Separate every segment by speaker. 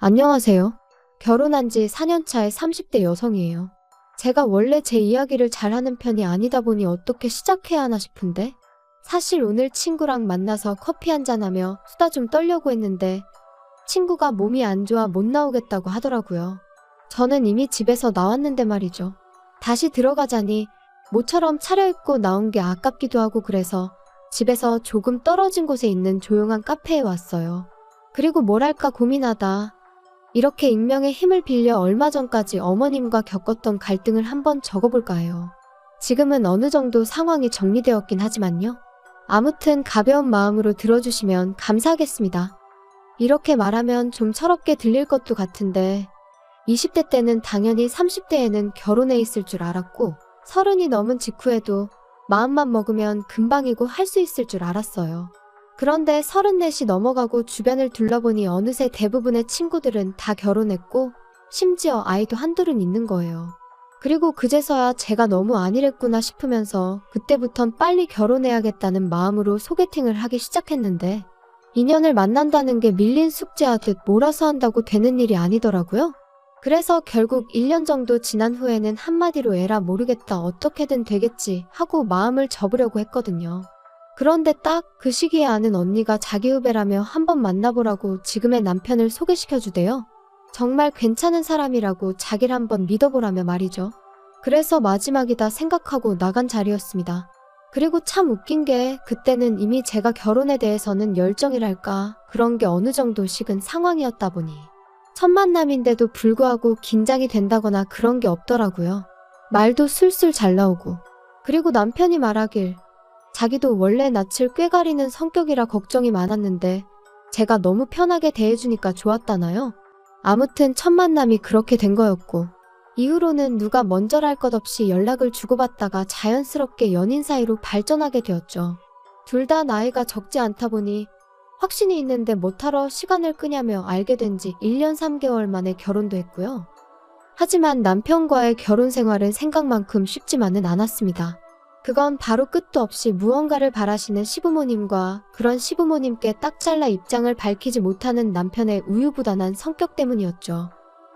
Speaker 1: 안녕하세요. 결혼한 지 4년 차의 30대 여성이에요. 제가 원래 제 이야기를 잘하는 편이 아니다 보니 어떻게 시작해야 하나 싶은데 사실 오늘 친구랑 만나서 커피 한잔하며 수다 좀 떨려고 했는데 친구가 몸이 안 좋아 못 나오겠다고 하더라고요. 저는 이미 집에서 나왔는데 말이죠. 다시 들어가자니 모처럼 차려입고 나온 게 아깝기도 하고 그래서 집에서 조금 떨어진 곳에 있는 조용한 카페에 왔어요. 그리고 뭘 할까 고민하다 이렇게 익명의 힘을 빌려 얼마 전까지 어머님과 겪었던 갈등을 한번 적어볼까 해요. 지금은 어느 정도 상황이 정리되었긴 하지만요. 아무튼 가벼운 마음으로 들어주시면 감사하겠습니다. 이렇게 말하면 좀 철없게 들릴 것도 같은데 20대 때는 당연히 30대에는 결혼해 있을 줄 알았고 30이 넘은 직후에도 마음만 먹으면 금방이고 할 수 있을 줄 알았어요. 그런데 34이 넘어가고 주변을 둘러보니 어느새 대부분의 친구들은 다 결혼했고 심지어 아이도 한둘은 있는 거예요. 그리고 그제서야 제가 너무 안일했구나 싶으면서 그때부턴 빨리 결혼해야겠다는 마음으로 소개팅을 하기 시작했는데 인연을 만난다는 게 밀린 숙제하듯 몰아서 한다고 되는 일이 아니더라고요. 그래서 결국 1년 정도 지난 후에는 한마디로 에라 모르겠다 어떻게든 되겠지 하고 마음을 접으려고 했거든요. 그런데 딱 그 시기에 아는 언니가 자기 후배라며 한번 만나보라고 지금의 남편을 소개시켜주대요. 정말 괜찮은 사람이라고 자기를 한번 믿어보라며 말이죠. 그래서 마지막이다 생각하고 나간 자리였습니다. 그리고 참 웃긴 게 그때는 이미 제가 결혼에 대해서는 열정이랄까 그런 게 어느 정도 식은 상황이었다 보니 첫 만남인데도 불구하고 긴장이 된다거나 그런 게 없더라고요. 말도 술술 잘 나오고 그리고 남편이 말하길 자기도 원래 낯을 꾀가리는 성격이라 걱정이 많았는데 제가 너무 편하게 대해주니까 좋았다나요? 아무튼 첫 만남이 그렇게 된 거였고 이후로는 누가 먼저랄 것 없이 연락을 주고받다가 자연스럽게 연인 사이로 발전하게 되었죠. 둘 다 나이가 적지 않다 보니 확신이 있는데 못하러 시간을 끄냐며 알게 된 지 1년 3개월 만에 결혼도 했고요. 하지만 남편과의 결혼 생활은 생각만큼 쉽지만은 않았습니다. 그건 바로 끝도 없이 무언가를 바라시는 시부모님과 그런 시부모님께 딱 잘라 입장을 밝히지 못하는 남편의 우유부단한 성격 때문이었죠.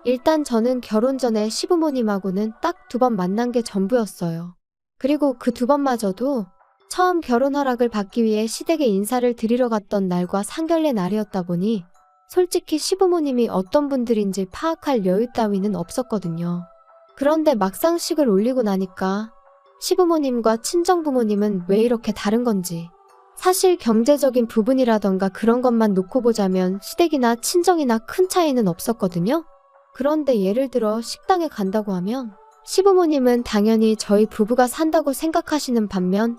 Speaker 1: 일단 저는 결혼 전에 시부모님하고는 딱 2번 만난 게 전부였어요. 그리고 그 2번마저도 처음 결혼 허락을 받기 위해 시댁에 인사를 드리러 갔던 날과 상견례 날이었다 보니 솔직히 시부모님이 어떤 분들인지 파악할 여유 따위는 없었거든요. 그런데 막상 식을 올리고 나니까 시부모님과 친정부모님은 왜 이렇게 다른 건지 사실 경제적인 부분이라던가 그런 것만 놓고 보자면 시댁이나 친정이나 큰 차이는 없었거든요. 그런데 예를 들어 식당에 간다고 하면 시부모님은 당연히 저희 부부가 산다고 생각하시는 반면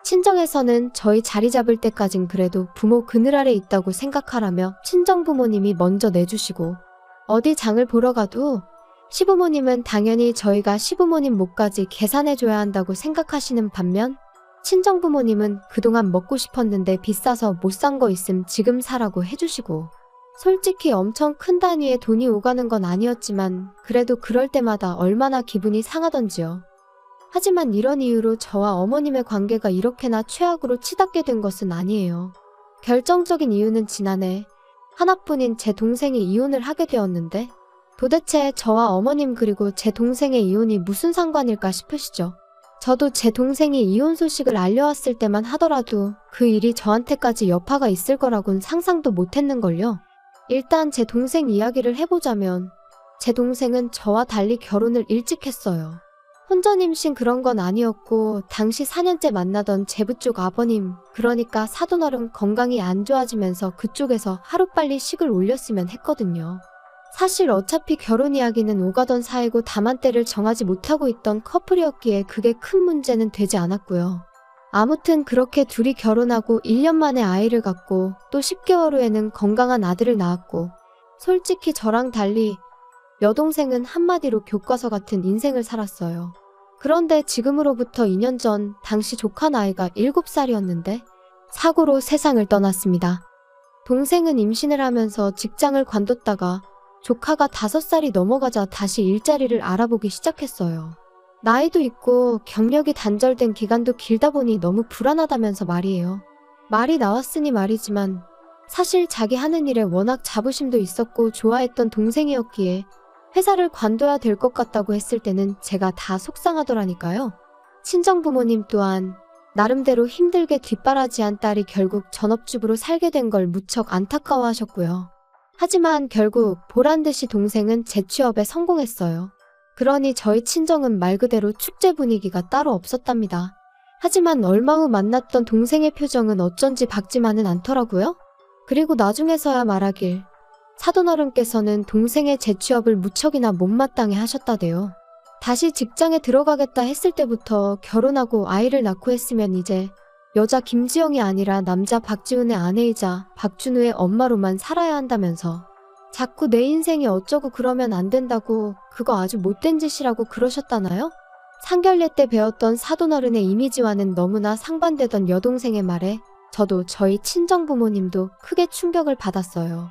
Speaker 1: 친정에서는 저희 자리 잡을 때까진 그래도 부모 그늘 아래 있다고 생각하라며 친정부모님이 먼저 내주시고 어디 장을 보러 가도 시부모님은 당연히 저희가 시부모님 몫까지 계산해줘야 한다고 생각하시는 반면 친정부모님은 그동안 먹고 싶었는데 비싸서 못 산 거 있음 지금 사라고 해주시고 솔직히 엄청 큰 단위의 돈이 오가는 건 아니었지만 그래도 그럴 때마다 얼마나 기분이 상하던지요. 하지만 이런 이유로 저와 어머님의 관계가 이렇게나 최악으로 치닫게 된 것은 아니에요. 결정적인 이유는 지난해 하나뿐인 제 동생이 이혼을 하게 되었는데 도대체 저와 어머님 그리고 제 동생의 이혼이 무슨 상관일까 싶으시죠? 저도 제 동생이 이혼 소식을 알려왔을 때만 하더라도 그 일이 저한테까지 여파가 있을 거라곤 상상도 못했는걸요. 일단 제 동생 이야기를 해보자면 제 동생은 저와 달리 결혼을 일찍 했어요. 혼전 임신 그런 건 아니었고 당시 4년째 만나던 제부 쪽 아버님 그러니까 사돈어른 건강이 안 좋아지면서 그쪽에서 하루빨리 식을 올렸으면 했거든요. 사실 어차피 결혼 이야기는 오가던 사이고 다만 때를 정하지 못하고 있던 커플이었기에 그게 큰 문제는 되지 않았고요. 아무튼 그렇게 둘이 결혼하고 1년 만에 아이를 갖고 또 10개월 후에는 건강한 아들을 낳았고 솔직히 저랑 달리 여동생은 한마디로 교과서 같은 인생을 살았어요. 그런데 지금으로부터 2년 전 당시 조카 나이가 7살이었는데 사고로 세상을 떠났습니다. 동생은 임신을 하면서 직장을 관뒀다가 조카가 5살이 넘어가자 다시 일자리를 알아보기 시작했어요. 나이도 있고 경력이 단절된 기간도 길다 보니 너무 불안하다면서 말이에요. 말이 나왔으니 말이지만 사실 자기 하는 일에 워낙 자부심도 있었고 좋아했던 동생이었기에 회사를 관둬야 될 것 같다고 했을 때는 제가 다 속상하더라니까요. 친정부모님 또한 나름대로 힘들게 뒷바라지한 딸이 결국 전업주부로 살게 된 걸 무척 안타까워하셨고요. 하지만 결국 보란듯이 동생은 재취업에 성공했어요. 그러니 저희 친정은 말 그대로 축제 분위기가 따로 없었답니다. 하지만 얼마 후 만났던 동생의 표정은 어쩐지 밝지만은 않더라고요. 그리고 나중에서야 말하길 사돈어른께서는 동생의 재취업을 무척이나 못마땅해 하셨다대요. 다시 직장에 들어가겠다 했을 때부터 결혼하고 아이를 낳고 했으면 이제 여자 김지영이 아니라 남자 박지훈의 아내이자 박준우의 엄마로만 살아야 한다면서 자꾸 내 인생이 어쩌고 그러면 안 된다고 그거 아주 못된 짓이라고 그러셨다나요? 상견례 때 배웠던 사돈어른의 이미지와는 너무나 상반되던 여동생의 말에 저도 저희 친정부모님도 크게 충격을 받았어요.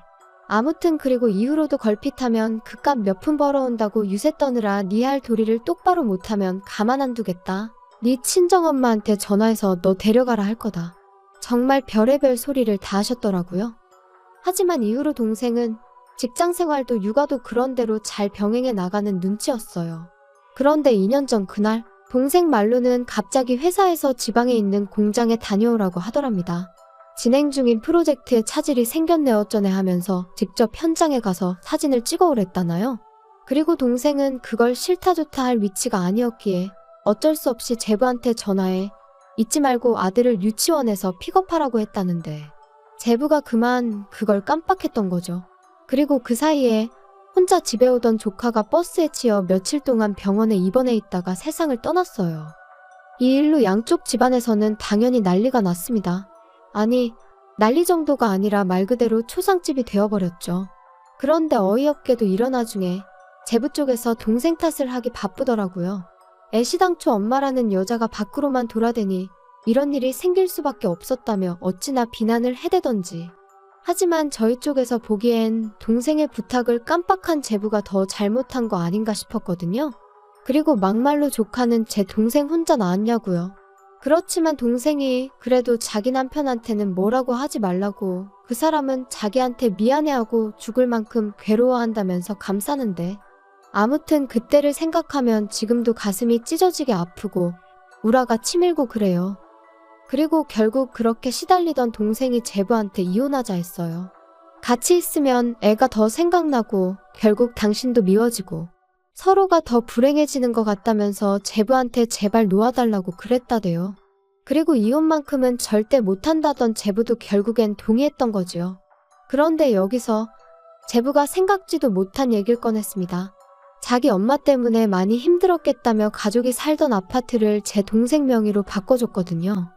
Speaker 1: 아무튼 그리고 이후로도 걸핏하면 그깟 몇 푼 벌어온다고 유세 떠느라 네 할 도리를 똑바로 못하면 가만 안 두겠다. 네 친정엄마한테 전화해서 너 데려가라 할 거다. 정말 별의별 소리를 다 하셨더라고요. 하지만 이후로 동생은 직장생활도 육아도 그런대로 잘 병행해 나가는 눈치였어요. 그런데 2년 전 그날 동생 말로는 갑자기 회사에서 지방에 있는 공장에 다녀오라고 하더랍니다. 진행 중인 프로젝트에 차질이 생겼네 어쩌네 하면서 직접 현장에 가서 사진을 찍어오랬다나요. 그리고 동생은 그걸 싫다 좋다 할 위치가 아니었기에 어쩔 수 없이 제부한테 전화해 잊지 말고 아들을 유치원에서 픽업하라고 했다는데 제부가 그만 그걸 깜빡했던 거죠. 그리고 그 사이에 혼자 집에 오던 조카가 버스에 치여 며칠 동안 병원에 입원해 있다가 세상을 떠났어요. 이 일로 양쪽 집안에서는 당연히 난리가 났습니다. 아니, 난리 정도가 아니라 말 그대로 초상집이 되어버렸죠. 그런데 어이없게도 이런 와중에 제부 쪽에서 동생 탓을 하기 바쁘더라고요. 애시당초 엄마라는 여자가 밖으로만 돌아다니 이런 일이 생길 수밖에 없었다며 어찌나 비난을 해대던지. 하지만 저희 쪽에서 보기엔 동생의 부탁을 깜빡한 제부가 더 잘못한 거 아닌가 싶었거든요. 그리고 막말로 조카는 제 동생 혼자 낳았냐고요. 그렇지만 동생이 그래도 자기 남편한테는 뭐라고 하지 말라고 그 사람은 자기한테 미안해하고 죽을 만큼 괴로워한다면서 감싸는데 아무튼 그때를 생각하면 지금도 가슴이 찢어지게 아프고 우라가 치밀고 그래요. 그리고 결국 그렇게 시달리던 동생이 제부한테 이혼하자 했어요. 같이 있으면 애가 더 생각나고 결국 당신도 미워지고 서로가 더 불행해지는 것 같다면서 제부한테 제발 놓아달라고 그랬다대요. 그리고 이혼만큼은 절대 못한다던 제부도 결국엔 동의했던 거지요. 그런데 여기서 제부가 생각지도 못한 얘기를 꺼냈습니다. 자기 엄마 때문에 많이 힘들었겠다며 가족이 살던 아파트를 제 동생 명의로 바꿔줬거든요.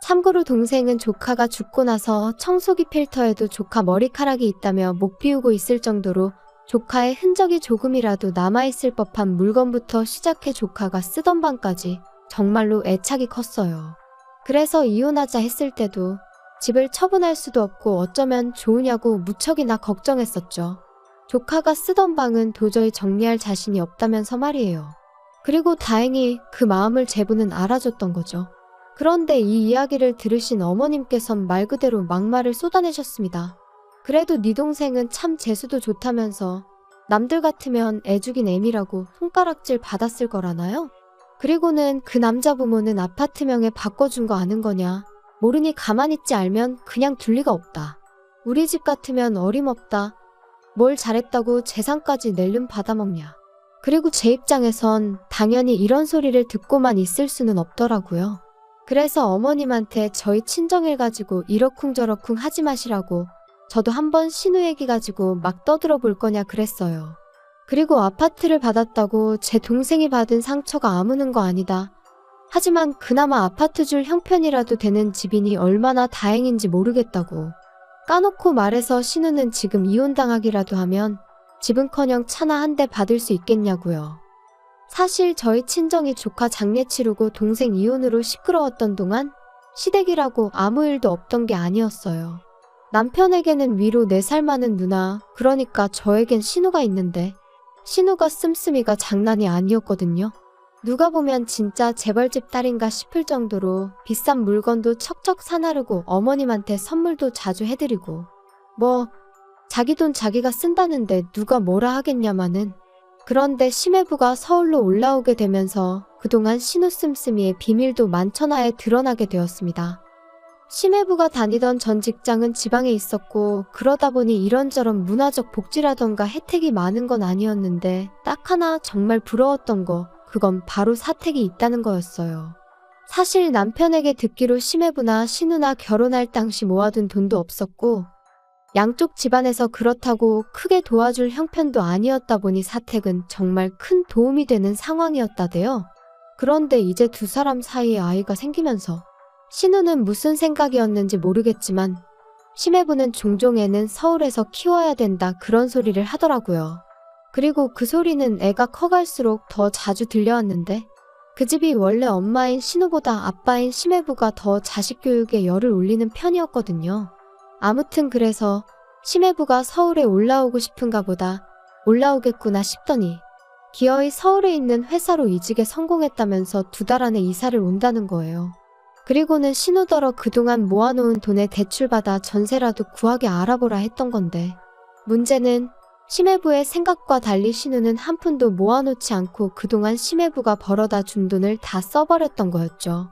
Speaker 1: 참고로 동생은 조카가 죽고 나서 청소기 필터에도 조카 머리카락이 있다며 못 비우고 있을 정도로 조카의 흔적이 조금이라도 남아있을 법한 물건부터 시작해 조카가 쓰던 방까지 정말로 애착이 컸어요. 그래서 이혼하자 했을 때도 집을 처분할 수도 없고 어쩌면 좋으냐고 무척이나 걱정했었죠. 조카가 쓰던 방은 도저히 정리할 자신이 없다면서 말이에요. 그리고 다행히 그 마음을 제부는 알아줬던 거죠. 그런데 이 이야기를 들으신 어머님께선 말 그대로 막말을 쏟아내셨습니다. 그래도 네 동생은 참 재수도 좋다면서 남들 같으면 애 죽인 애미라고 손가락질 받았을 거라나요? 그리고는 그 남자 부모는 아파트명에 바꿔준 거 아는 거냐? 모르니 가만히 있지 알면 그냥 둘 리가 없다. 우리 집 같으면 어림없다. 뭘 잘했다고 재산까지 낼름 받아먹냐. 그리고 제 입장에선 당연히 이런 소리를 듣고만 있을 수는 없더라고요. 그래서 어머님한테 저희 친정일 가지고 이러쿵저러쿵 하지 마시라고 저도 한번 신우 얘기 가지고 막 떠들어 볼 거냐 그랬어요. 그리고 아파트를 받았다고 제 동생이 받은 상처가 아무는 거 아니다. 하지만 그나마 아파트 줄 형편이라도 되는 집이니 얼마나 다행인지 모르겠다고. 까놓고 말해서 신우는 지금 이혼당하기라도 하면 집은커녕 차나 한 대 받을 수 있겠냐고요. 사실 저희 친정이 조카 장례 치르고 동생 이혼으로 시끄러웠던 동안 시댁이라고 아무 일도 없던 게 아니었어요. 남편에게는 위로 4살 많은 누나, 그러니까 저에겐 신우가 있는데 신우가 씀씀이가 장난이 아니었거든요. 누가 보면 진짜 재벌집 딸인가 싶을 정도로 비싼 물건도 척척 사나르고 어머님한테 선물도 자주 해드리고 뭐 자기 돈 자기가 쓴다는데 누가 뭐라 하겠냐마는. 그런데 심해부가 서울로 올라오게 되면서 그동안 신우 씀씀이의 비밀도 만천하에 드러나게 되었습니다. 심해부가 다니던 전 직장은 지방에 있었고 그러다 보니 이런저런 문화적 복지라던가 혜택이 많은 건 아니었는데 딱 하나 정말 부러웠던 거, 그건 바로 사택이 있다는 거였어요. 사실 남편에게 듣기로 심해부나 신우나 결혼할 당시 모아둔 돈도 없었고 양쪽 집안에서 그렇다고 크게 도와줄 형편도 아니었다 보니 사택은 정말 큰 도움이 되는 상황이었다대요. 그런데 이제 두 사람 사이에 아이가 생기면서 신우는 무슨 생각이었는지 모르겠지만 심해부는 종종 애는 서울에서 키워야 된다 그런 소리를 하더라고요. 그리고 그 소리는 애가 커갈수록 더 자주 들려왔는데 그 집이 원래 엄마인 신우보다 아빠인 심해부가 더 자식 교육에 열을 올리는 편이었거든요. 아무튼 그래서 심해부가 서울에 올라오고 싶은가 보다 올라오겠구나 싶더니 기어이 서울에 있는 회사로 이직에 성공했다면서 2달 안에 이사를 온다는 거예요. 그리고는 신우더러 그동안 모아놓은 돈에 대출받아 전세라도 구하게 알아보라 했던 건데 문제는 심해부의 생각과 달리 신우는 한 푼도 모아놓지 않고 그동안 심해부가 벌어다 준 돈을 다 써버렸던 거였죠.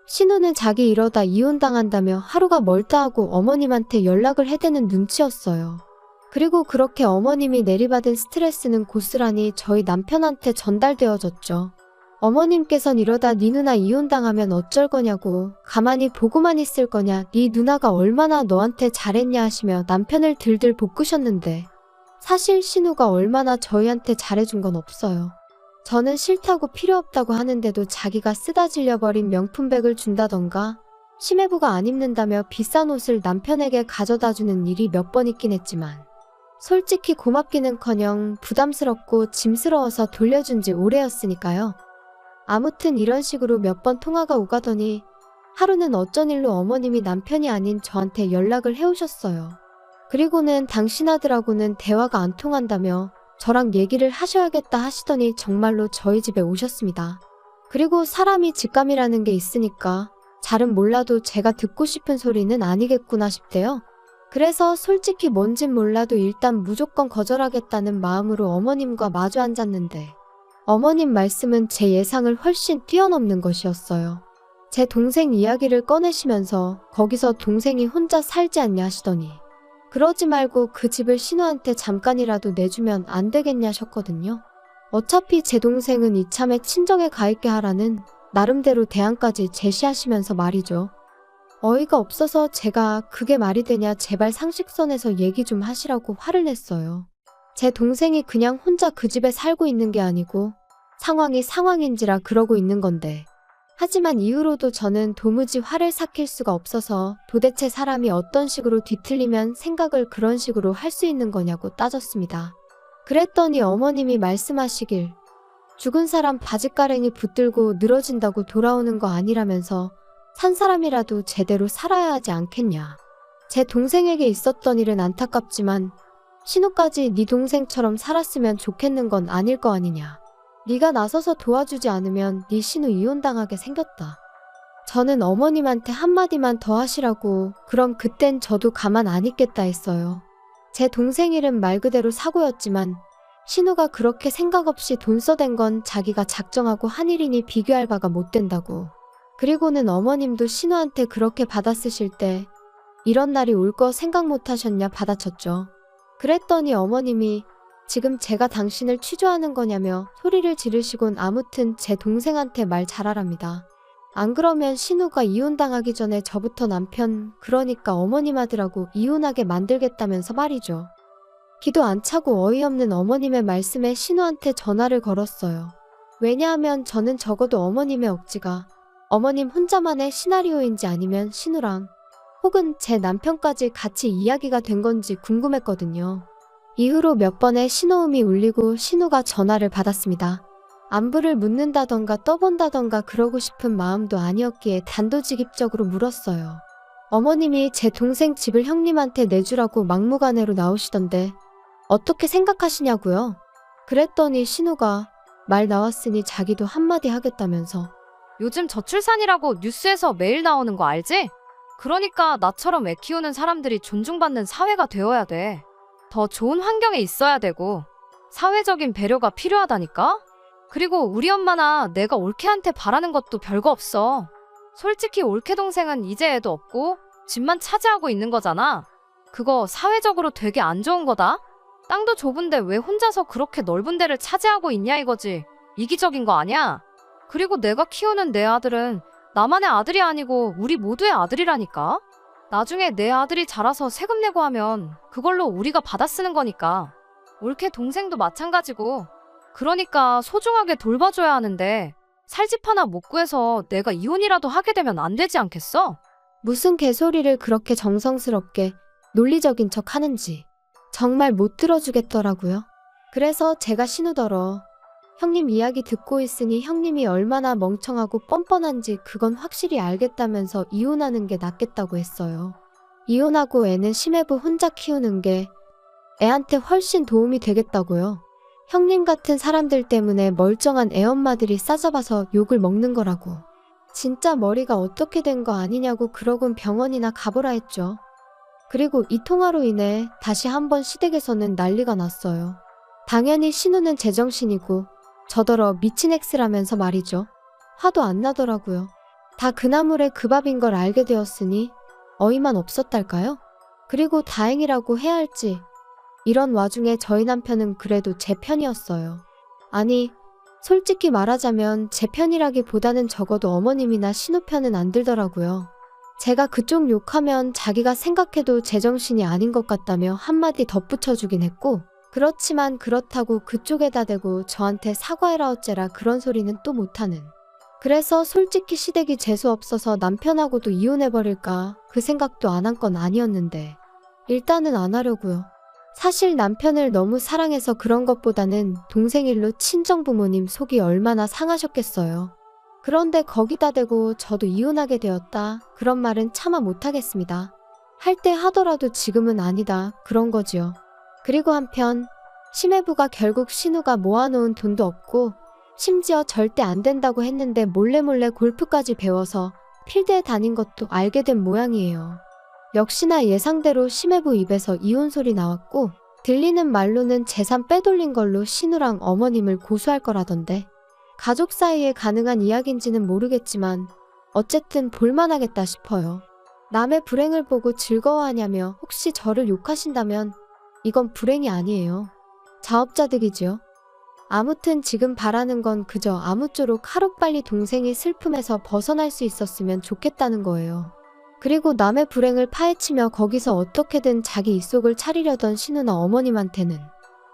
Speaker 1: 신우는 자기 이러다 이혼당한다며 하루가 멀다 하고 어머님한테 연락을 해대는 눈치였어요. 그리고 그렇게 어머님이 내리받은 스트레스는 고스란히 저희 남편한테 전달되어졌죠. 어머님께선 이러다 네 누나 이혼당하면 어쩔 거냐고, 가만히 보고만 있을 거냐, 네 누나가 얼마나 너한테 잘했냐 하시며 남편을 들들 볶으셨는데 사실 신우가 얼마나 저희한테 잘해준 건 없어요. 저는 싫다고 필요 없다고 하는데도 자기가 쓰다 질려버린 명품백을 준다던가 심해부가 안 입는다며 비싼 옷을 남편에게 가져다주는 일이 몇 번 있긴 했지만 솔직히 고맙기는커녕 부담스럽고 짐스러워서 돌려준 지 오래였으니까요. 아무튼 이런 식으로 몇 번 통화가 오가더니 하루는 어쩐 일로 어머님이 남편이 아닌 저한테 연락을 해오셨어요. 그리고는 당신 아들하고는 대화가 안 통한다며 저랑 얘기를 하셔야겠다 하시더니 정말로 저희 집에 오셨습니다. 그리고 사람이 직감이라는 게 있으니까 잘은 몰라도 제가 듣고 싶은 소리는 아니겠구나 싶대요. 그래서 솔직히 뭔진 몰라도 일단 무조건 거절하겠다는 마음으로 어머님과 마주 앉았는데 어머님 말씀은 제 예상을 훨씬 뛰어넘는 것이었어요. 제 동생 이야기를 꺼내시면서 거기서 동생이 혼자 살지 않냐 하시더니 그러지 말고 그 집을 신우한테 잠깐이라도 내주면 안 되겠냐셨거든요. 어차피 제 동생은 이참에 친정에 가 있게 하라는 나름대로 대안까지 제시하시면서 말이죠. 어이가 없어서 제가 그게 말이 되냐 제발 상식선에서 얘기 좀 하시라고 화를 냈어요. 제 동생이 그냥 혼자 그 집에 살고 있는 게 아니고 상황이 상황인지라 그러고 있는 건데 하지만 이후로도 저는 도무지 화를 삭힐 수가 없어서 도대체 사람이 어떤 식으로 뒤틀리면 생각을 그런 식으로 할 수 있는 거냐고 따졌습니다. 그랬더니 어머님이 말씀하시길 죽은 사람 바짓가랭이 붙들고 늘어진다고 돌아오는 거 아니라면서 산 사람이라도 제대로 살아야 하지 않겠냐. 제 동생에게 있었던 일은 안타깝지만 신우까지 네 동생처럼 살았으면 좋겠는 건 아닐 거 아니냐. 네가 나서서 도와주지 않으면 네 신우 이혼당하게 생겼다. 저는 어머님한테 한마디만 더 하시라고 그럼 그땐 저도 가만 안 있겠다 했어요. 제 동생 일은 말 그대로 사고였지만 신우가 그렇게 생각 없이 돈 써댄 건 자기가 작정하고 한 일이니 비교할 바가 못 된다고. 그리고는 어머님도 신우한테 그렇게 받아쓰실 때 이런 날이 올 거 생각 못 하셨냐 받아쳤죠. 그랬더니 어머님이 지금 제가 당신을 취조하는 거냐며 소리를 지르시곤 아무튼 제 동생한테 말 잘하랍니다. 안 그러면 신우가 이혼당하기 전에 저부터 남편, 그러니까 어머님 아들하고 이혼하게 만들겠다면서 말이죠. 기도 안 차고 어이없는 어머님의 말씀에 신우한테 전화를 걸었어요. 왜냐하면 저는 적어도 어머님의 억지가 어머님 혼자만의 시나리오인지 아니면 신우랑 혹은 제 남편까지 같이 이야기가 된 건지 궁금했거든요. 이후로 몇 번의 신호음이 울리고 신우가 전화를 받았습니다. 안부를 묻는다던가 떠본다던가 그러고 싶은 마음도 아니었기에 단도직입적으로 물었어요. 어머님이 제 동생 집을 형님한테 내주라고 막무가내로 나오시던데 어떻게 생각하시냐고요? 그랬더니 신우가 말 나왔으니 자기도 한마디 하겠다면서
Speaker 2: 요즘 저출산이라고 뉴스에서 매일 나오는 거 알지? 그러니까 나처럼 애 키우는 사람들이 존중받는 사회가 되어야 돼. 더 좋은 환경에 있어야 되고 사회적인 배려가 필요하다니까? 그리고 우리 엄마나 내가 올케한테 바라는 것도 별거 없어. 솔직히 올케 동생은 이제 애도 없고 집만 차지하고 있는 거잖아. 그거 사회적으로 되게 안 좋은 거다. 땅도 좁은데 왜 혼자서 그렇게 넓은 데를 차지하고 있냐 이거지. 이기적인 거 아니야? 그리고 내가 키우는 내 아들은 나만의 아들이 아니고 우리 모두의 아들이라니까? 나중에 내 아들이 자라서 세금 내고 하면 그걸로 우리가 받아 쓰는 거니까. 올케 동생도 마찬가지고. 그러니까 소중하게 돌봐줘야 하는데 살 집 하나 못 구해서 내가 이혼이라도 하게 되면 안 되지 않겠어?
Speaker 1: 무슨 개소리를 그렇게 정성스럽게 논리적인 척 하는지 정말 못 들어주겠더라고요. 그래서 제가 신우더러 형님 이야기 듣고 있으니 형님이 얼마나 멍청하고 뻔뻔한지 그건 확실히 알겠다면서 이혼하는 게 낫겠다고 했어요. 이혼하고 애는 심해부 혼자 키우는 게 애한테 훨씬 도움이 되겠다고요. 형님 같은 사람들 때문에 멀쩡한 애엄마들이 싸잡아서 욕을 먹는 거라고. 진짜 머리가 어떻게 된 거 아니냐고 그러곤 병원이나 가보라 했죠. 그리고 이 통화로 인해 다시 한번 시댁에서는 난리가 났어요. 당연히 신우는 제정신이고 저더러 미친 X라면서 말이죠. 화도 안 나더라고요. 다 그 나물의 그 밥인 걸 알게 되었으니 어이만 없었달까요? 그리고 다행이라고 해야 할지 이런 와중에 저희 남편은 그래도 제 편이었어요. 아니, 솔직히 말하자면 제 편이라기보다는 적어도 어머님이나 신우 편은 안 들더라고요. 제가 그쪽 욕하면 자기가 생각해도 제정신이 아닌 것 같다며 한마디 덧붙여주긴 했고, 그렇지만 그렇다고 그쪽에다 대고 저한테 사과해라 어째라 그런 소리는 또 못하는. 그래서 솔직히 시댁이 재수없어서 남편하고도 이혼해버릴까 그 생각도 안 한 건 아니었는데 일단은 안 하려고요. 사실 남편을 너무 사랑해서 그런 것보다는 동생 일로 친정부모님 속이 얼마나 상하셨겠어요. 그런데 거기다 대고 저도 이혼하게 되었다 그런 말은 차마 못하겠습니다. 할 때 하더라도 지금은 아니다 그런 거지요. 그리고 한편 심해부가 결국 신우가 모아놓은 돈도 없고 심지어 절대 안 된다고 했는데 몰래몰래 골프까지 배워서 필드에 다닌 것도 알게 된 모양이에요. 역시나 예상대로 심해부 입에서 이혼 소리 나왔고 들리는 말로는 재산 빼돌린 걸로 신우랑 어머님을 고소할 거라던데 가족 사이에 가능한 이야기인지는 모르겠지만 어쨌든 볼만하겠다 싶어요. 남의 불행을 보고 즐거워하냐며 혹시 저를 욕하신다면 이건 불행이 아니에요. 자업자득이지요. 아무튼 지금 바라는 건 그저 아무쪼록 하루빨리 동생이 슬픔에서 벗어날 수 있었으면 좋겠다는 거예요. 그리고 남의 불행을 파헤치며 거기서 어떻게든 자기 입속을 차리려던 신우나 어머님한테는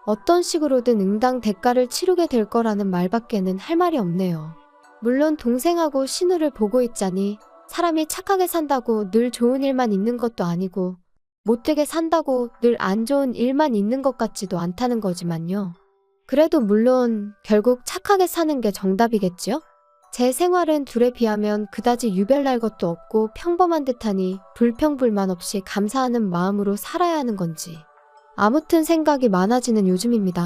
Speaker 1: 어떤 식으로든 응당 대가를 치르게 될 거라는 말밖에는 할 말이 없네요. 물론 동생하고 신우를 보고 있자니 사람이 착하게 산다고 늘 좋은 일만 있는 것도 아니고 못되게 산다고 늘 안 좋은 일만 있는 것 같지도 않다는 거지만요. 그래도 물론 결국 착하게 사는 게 정답이겠지요? 제 생활은 둘에 비하면 그다지 유별날 것도 없고 평범한 듯하니 불평불만 없이 감사하는 마음으로 살아야 하는 건지 아무튼 생각이 많아지는 요즘입니다.